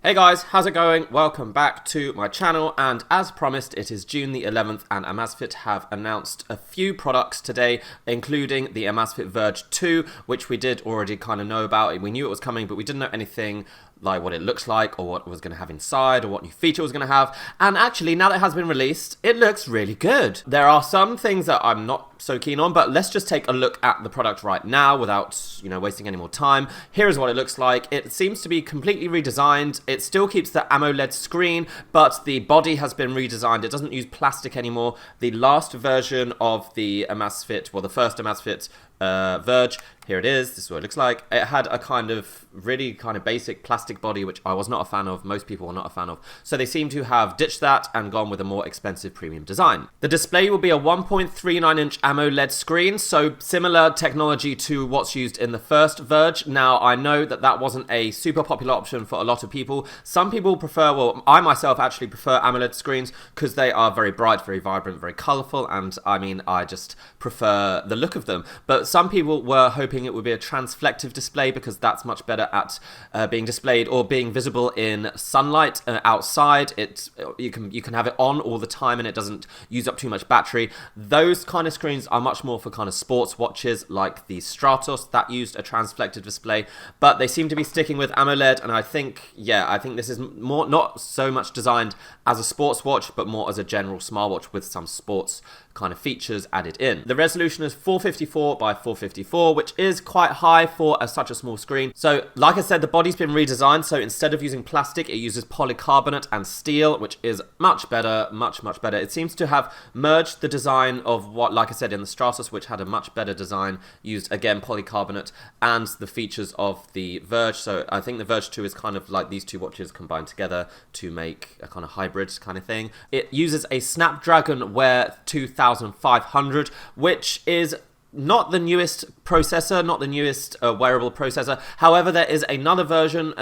Hey guys, how's it going? Welcome back to my channel, and as promised, it is June the 11th and Amazfit have announced a few products today, including the Amazfit Verge 2, which we did already kind of know about. We knew it was coming, but we didn't know anything like what it looks like or what it was going to have inside or what new feature it was going to have. And actually, now that it has been released, it looks really good. There are some things that I'm not so keen on, but let's just take a look at the product right now without, wasting any more time. Here is what it looks like. It seems to be completely redesigned. It still keeps the AMOLED screen, but the body has been redesigned. It doesn't use plastic anymore. The last version of the Amazfit, well, the first Amazfit Verge, here it is, this is what it looks like. It had a really basic plastic body, which I was not a fan of, most people were not a fan of. So they seem to have ditched that and gone with a more expensive premium design. The display will be a 1.39-inch AMOLED screen, so similar technology to what's used in the first Verge. Now, I know that that wasn't a super popular option for a lot of people. Some people prefer, well, I myself actually prefer AMOLED screens because they are very bright, very vibrant, very colorful, and I just prefer the look of them. But some people were hoping it would be a transflective display because that's much better at being displayed or being visible in sunlight outside. You can have it on all the time and it doesn't use up too much battery. Those kind of screens are much more for kind of sports watches like the Stratos that used a transflective display, but they seem to be sticking with AMOLED, and I think this is more not so much designed as a sports watch but more as a general smartwatch with some sports kind of features added in. The resolution is 454 by 454, which is quite high for such a small screen. So like I said, the body's been redesigned, so instead of using plastic, it uses polycarbonate and steel, which is much better, much better. It seems to have merged the design of what, like I said, in the Stratos, which had a much better design, used again polycarbonate, and the features of the Verge. So I think the Verge 2 is kind of like these two watches combined together to make a kind of hybrid kind of thing. It uses a Snapdragon Wear 2500, which is not the newest processor, not the newest wearable processor. However, there is another version.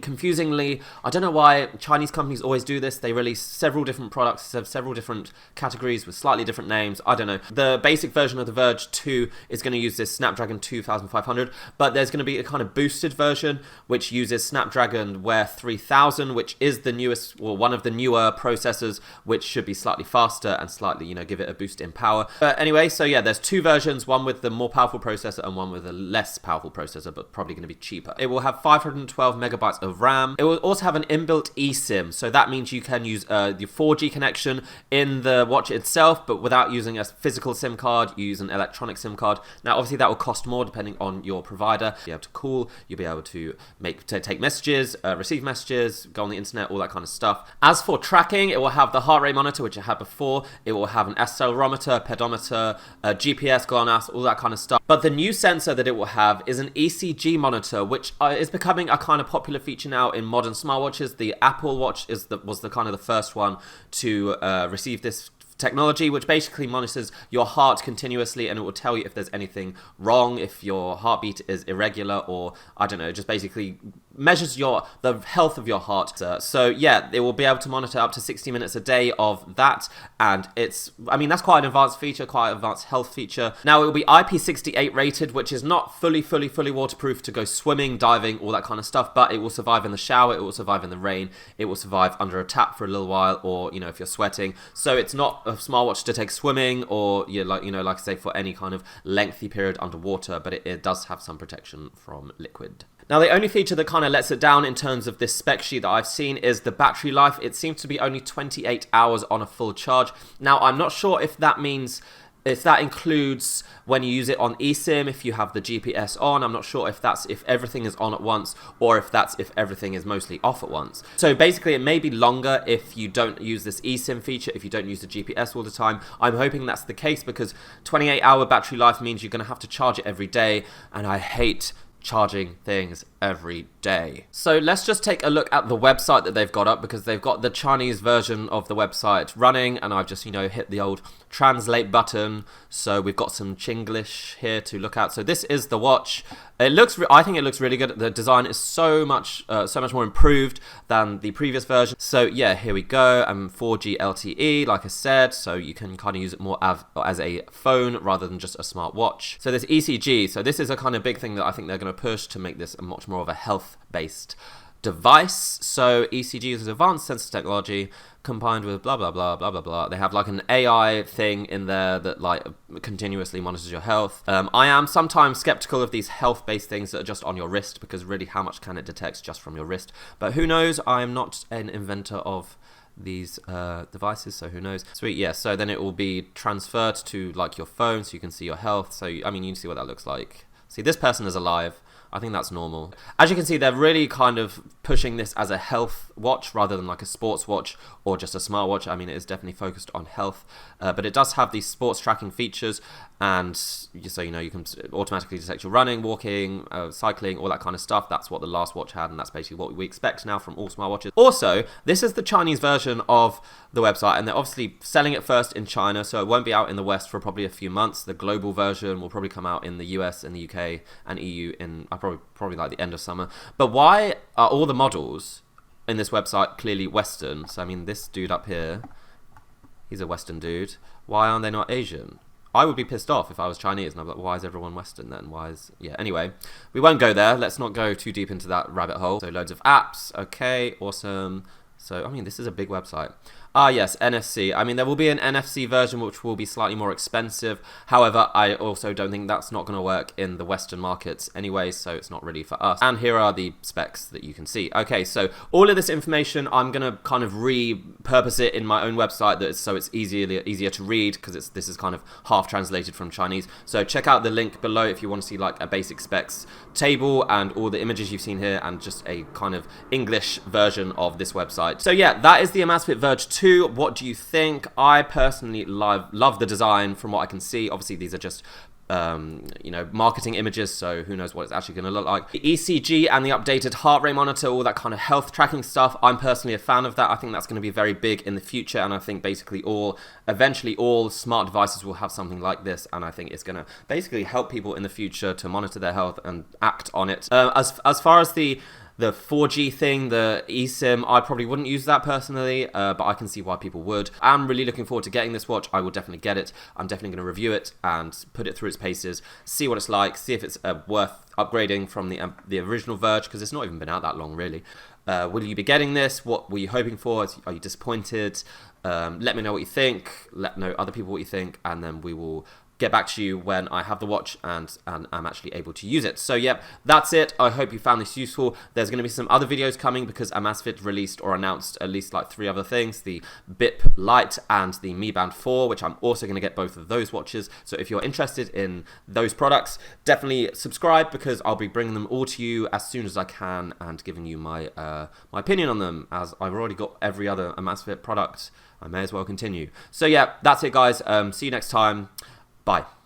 Confusingly, I don't know why Chinese companies always do this. They release several different products, have several different categories with slightly different names. I don't know. The basic version of the Verge 2 is going to use this Snapdragon 2500, but there's going to be a kind of boosted version which uses Snapdragon Wear 3000, which is the newest, or one of the newer processors, which should be slightly faster and slightly, give it a boost in power. But anyway, so yeah, there's two versions. One with the more powerful processor and one with a less powerful processor, but probably going to be cheaper. It will have 512 megabytes of RAM. It will also have an inbuilt eSIM, so that means you can use the 4G connection in the watch itself, but without using a physical SIM card, you use an electronic SIM card. Now, obviously, that will cost more depending on your provider. You'll be able to call, you'll be able to take messages, receive messages, go on the internet, all that kind of stuff. As for tracking, it will have the heart rate monitor, which it had before. It will have an accelerometer, pedometer, GPS, GLONASS, all that kind of stuff. But the new sensor that it will have is an ECG monitor, which is becoming a kind of popular feature now in modern smartwatches. The Apple Watch was the kind of the first one to receive this technology, which basically monitors your heart continuously, and it will tell you if there's anything wrong, if your heartbeat is irregular, or I don't know, just basically measures the health of your heart. So yeah, it will be able to monitor up to 60 minutes a day of that, and that's quite an advanced feature, quite an advanced health feature. Now, it will be IP68 rated, which is not fully waterproof to go swimming, diving, all that kind of stuff, but it will survive in the shower, it will survive in the rain, it will survive under a tap for a little while, or if you're sweating. So it's not a smartwatch to take swimming or like I say, for any kind of lengthy period underwater, but it does have some protection from liquid. Now, the only feature that kind of lets it down in terms of this spec sheet that I've seen is the battery life. It seems to be only 28 hours on a full charge. Now, I'm not sure if that includes when you use it on eSIM, if you have the GPS on. I'm not sure if that's if everything is on at once, or if that's if everything is mostly off at once. So basically, it may be longer if you don't use this eSIM feature, if you don't use the GPS all the time. I'm hoping that's the case, because 28-hour battery life means you're going to have to charge it every day, and I hate charging things every day. So let's just take a look at the website that they've got up, because they've got the Chinese version of the website running, and I've just hit the old translate button. So we've got some Chinglish here to look at. So this is the watch. I think it looks really good. The design is so much more improved than the previous version. So yeah, here we go. 4G LTE, like I said, so you can kind of use it more as a phone rather than just a smart watch. So there's ECG. So this is a kind of big thing that I think they're going to push to make this a much more of a health-based device. So ECG is advanced sensor technology combined with blah blah blah blah blah blah. They have like an AI thing in there that like continuously monitors your health. I am sometimes skeptical of these health-based things that are just on your wrist, because really how much can it detect just from your wrist? But who knows? I'm not an inventor of these devices, so who knows. Sweet. Yeah, so then it will be transferred to like your phone, so you can see your health. So I mean, you can see what that looks like. See, this person is alive. I think that's normal. As you can see, they're really kind of pushing this as a health watch rather than like a sports watch or just a smartwatch. I mean, it is definitely focused on health, but it does have these sports tracking features, and so you know, you can automatically detect your running, walking, cycling, all that kind of stuff. That's what the last watch had, and that's basically what we expect now from all smartwatches. Also, this is the Chinese version of the website, and they're obviously selling it first in China, so it won't be out in the West for probably a few months. The global version will probably come out in the US and the UK and EU in probably like the end of summer. But why are all the models in this website clearly Western? So I mean, this dude up here, he's a Western dude. Why aren't they not Asian? I would be pissed off if I was Chinese, and I'm like, why is everyone Western then? Why is... Yeah, anyway, we won't go there. Let's not go too deep into that rabbit hole. So loads of apps. Okay, awesome. So, I mean, this is a big website. Ah, yes, NFC. I mean, there will be an NFC version which will be slightly more expensive. However, I also don't think that's not going to work in the Western markets anyway, so it's not really for us. And here are the specs that you can see. Okay, so all of this information, I'm going to kind of repurpose it in my own website so it's easier to read, because this is kind of half translated from Chinese. So check out the link below if you want to see like a basic specs table and all the images you've seen here, and just a kind of English version of this website. So yeah, that is the Amazfit Verge 2. What do you think? I personally love the design from what I can see. Obviously, these are just you know, marketing images, so who knows what it's actually going to look like. The ECG and the updated heart rate monitor, all that kind of health tracking stuff, I'm personally a fan of that. I think that's going to be very big in the future, and I think basically eventually all smart devices will have something like this, and I think it's going to basically help people in the future to monitor their health and act on it. As far as the 4G thing, the eSIM, I probably wouldn't use that personally, but I can see why people would. I'm really looking forward to getting this watch. I will definitely get it. I'm definitely going to review it and put it through its paces, see what it's like, see if it's worth upgrading from the original Verge, because it's not even been out that long, really. Will you be getting this? What were you hoping for? Are you disappointed? Let me know what you think. Let know other people what you think, and then we will get back to you when I have the watch and I'm actually able to use it. So yep, that's it. I hope you found this useful. There's going to be some other videos coming, because Amazfit released or announced at least like 3 other things, the BIP Lite and the Mi Band 4, which I'm also going to get both of those watches. So if you're interested in those products, definitely subscribe, because I'll be bringing them all to you as soon as I can and giving you my my opinion on them, as I've already got every other Amazfit product. I may as well continue. So yeah, that's it guys. See you next time. Bye.